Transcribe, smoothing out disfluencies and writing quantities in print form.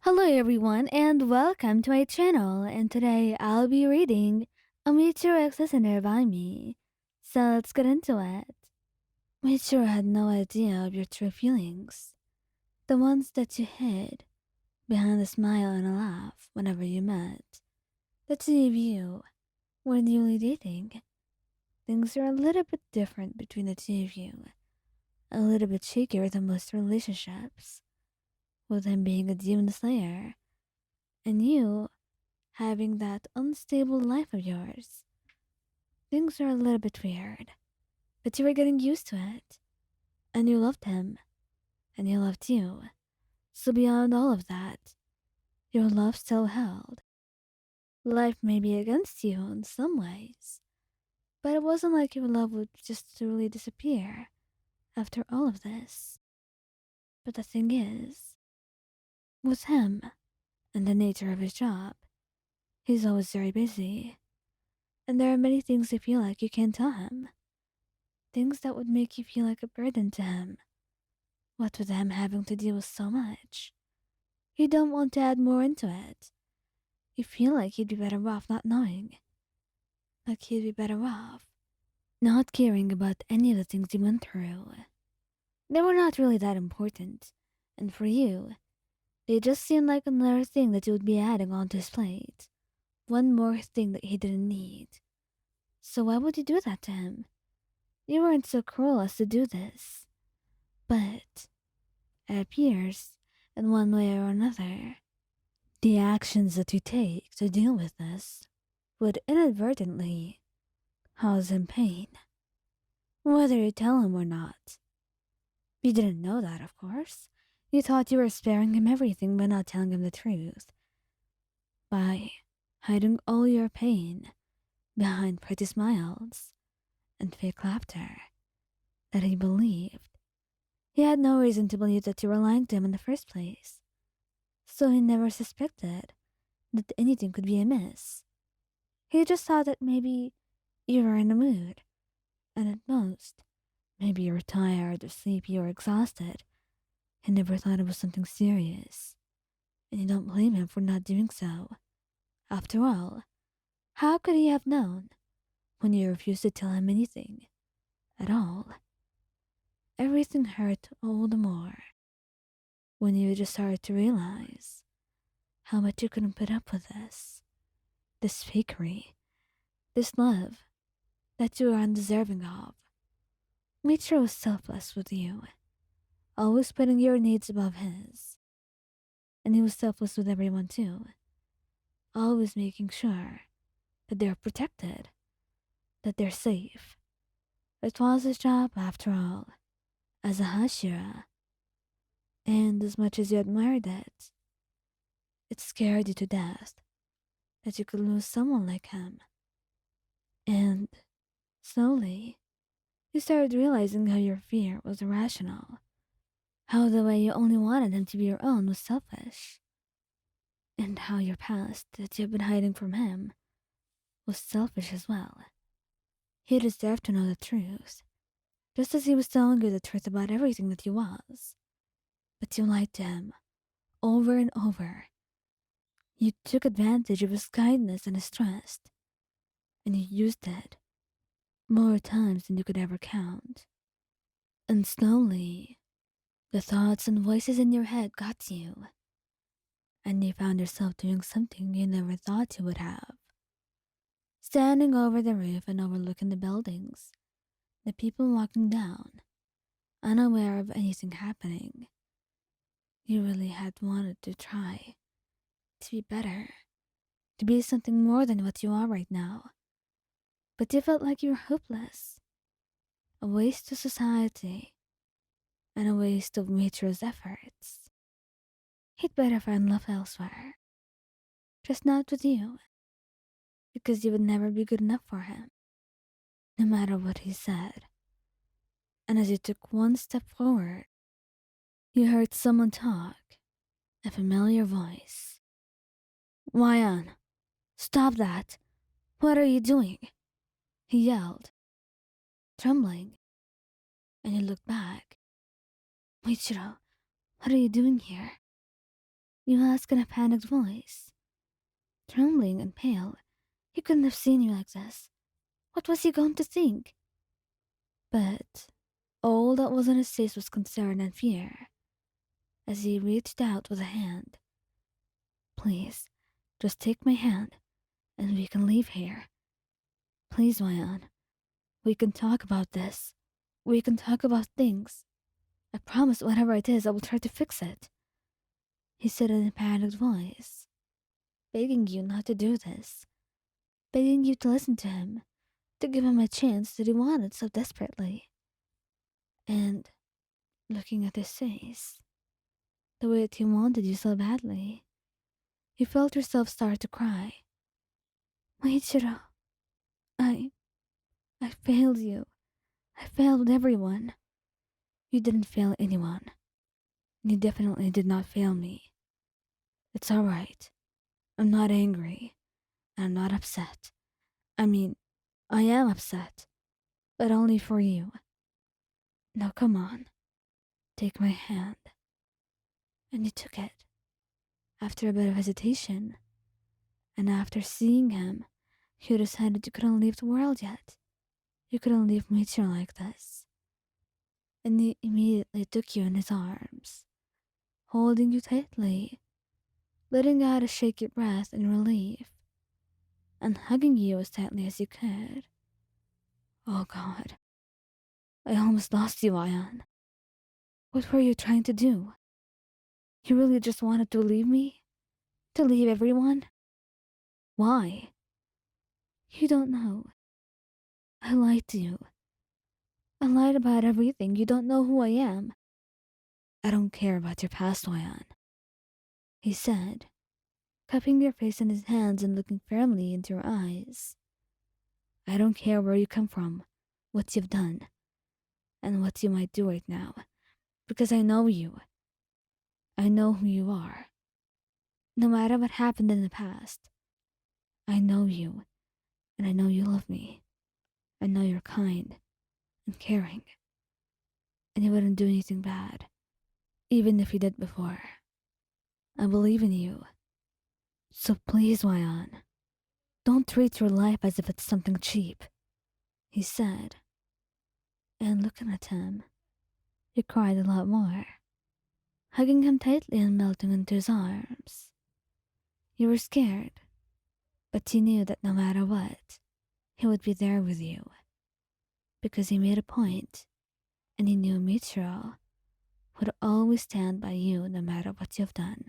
Hello everyone and welcome to my channel, and today I'll be reading a Muichiro ex listener by me. So let's get into it. Muichiro had no idea of your true feelings. The ones that you hid behind a smile and a laugh whenever you met. The two of you were newly dating. Things are a little bit different between the two of you. A little bit shakier than most relationships. With him being a demon slayer and you having that unstable life of yours. Things are a little bit weird, but you were getting used to it. And you loved him, and he loved you. So beyond all of that, your love still held. Life may be against you in some ways, but it wasn't like your love would just truly disappear after all of this. But the thing is, with him and the nature of his job, he's always very busy, and there are many things you feel like you can't tell him. Things that would make you feel like a burden to him. What with him having to deal with so much? You don't want to add more into it. You feel like he'd be better off not knowing. Like he'd be better off not caring about any of the things you went through. They were not really that important, and for you, they just seemed like another thing that you would be adding onto his plate. One more thing that he didn't need. So why would you do that to him? You weren't so cruel as to do this. But it appears, in one way or another, the actions that you take to deal with this would inadvertently cause him pain, whether you tell him or not. You didn't know that, of course. You thought you were sparing him everything by not telling him the truth, by hiding all your pain behind pretty smiles and fake laughter that he believed. He had no reason to believe that you were lying to him in the first place, so he never suspected that anything could be amiss. He just thought that maybe you were in a mood, and at most, maybe you were tired or sleepy or exhausted. He never thought it was something serious, and you don't blame him for not doing so. After all, how could he have known when you refused to tell him anything at all? Everything hurt all the more when you just started to realize how much you couldn't put up with this fakery, this love that you are undeserving of. Muichiro was selfless with you, always putting your needs above his. And he was selfless with everyone too, always making sure that they're protected, that they're safe. It was his job, after all, as a Hashira, and as much as you admired it, it scared you to death that you could lose someone like him. And slowly, you started realizing how your fear was irrational, how the way you only wanted him to be your own was selfish, and how your past that you've been hiding from him was selfish as well. He deserved to know the truth, just as he was telling you the truth about everything that he was. But you lied to him, over and over. You took advantage of his kindness and his trust, and you used it more times than you could ever count. And slowly, the thoughts and voices in your head got to you, and you found yourself doing something you never thought you would have. Standing over the roof and overlooking the buildings, the people walking down, unaware of anything happening. You really had wanted to try to be better, to be something more than what you are right now. But you felt like you were hopeless, a waste to society, and a waste of Michiro's efforts. He'd better find love elsewhere, just not with you, because you would never be good enough for him, no matter what he said. And as you took one step forward, you heard someone talk, a familiar voice. Ryan, stop that! What are you doing? He yelled, trembling, and he looked back. Muichiro, what are you doing here? You asked in a panicked voice. Trembling and pale, he couldn't have seen you like this. What was he going to think? But all that was on his face was concern and fear as he reached out with a hand. Please, just take my hand and we can leave here. Please, Mayan. We can talk about this. We can talk about things. I promise whatever it is, I will try to fix it. He said in a panicked voice, begging you not to do this, begging you to listen to him, to give him a chance that he wanted so desperately. And looking at his face, the way that he wanted you so badly, you felt yourself start to cry. Muichiro, I I failed you. I failed everyone. You didn't fail anyone. And you definitely did not fail me. It's alright. I'm not angry. I'm not upset. I mean, I am upset, but only for you. Now come on. Take my hand. And you took it. After a bit of hesitation, and after seeing him, you decided you couldn't leave the world yet. You couldn't leave Muichiro like this. And he immediately took you in his arms, holding you tightly, letting out a shaky breath in relief, and hugging you as tightly as you could. Oh God, I almost lost you, Ayan. What were you trying to do? You really just wanted to leave me? To leave everyone? Why? You don't know. I lied to you. I lied about everything. You don't know who I am. I don't care about your past, Ayan, he said, cupping your face in his hands and looking firmly into your eyes. I don't care where you come from, what you've done, and what you might do right now, because I know you. I know who you are. No matter what happened in the past, I know you, and I know you love me. I know you're kind and caring, and you wouldn't do anything bad, even if you did before. I believe in you. So please, Wayan, don't treat your life as if it's something cheap, he said. And looking at him, you cried a lot more, hugging him tightly and melting into his arms. You were scared, but you knew that no matter what, he would be there with you, because he made a point, and he knew Muichiro would always stand by you no matter what you've done.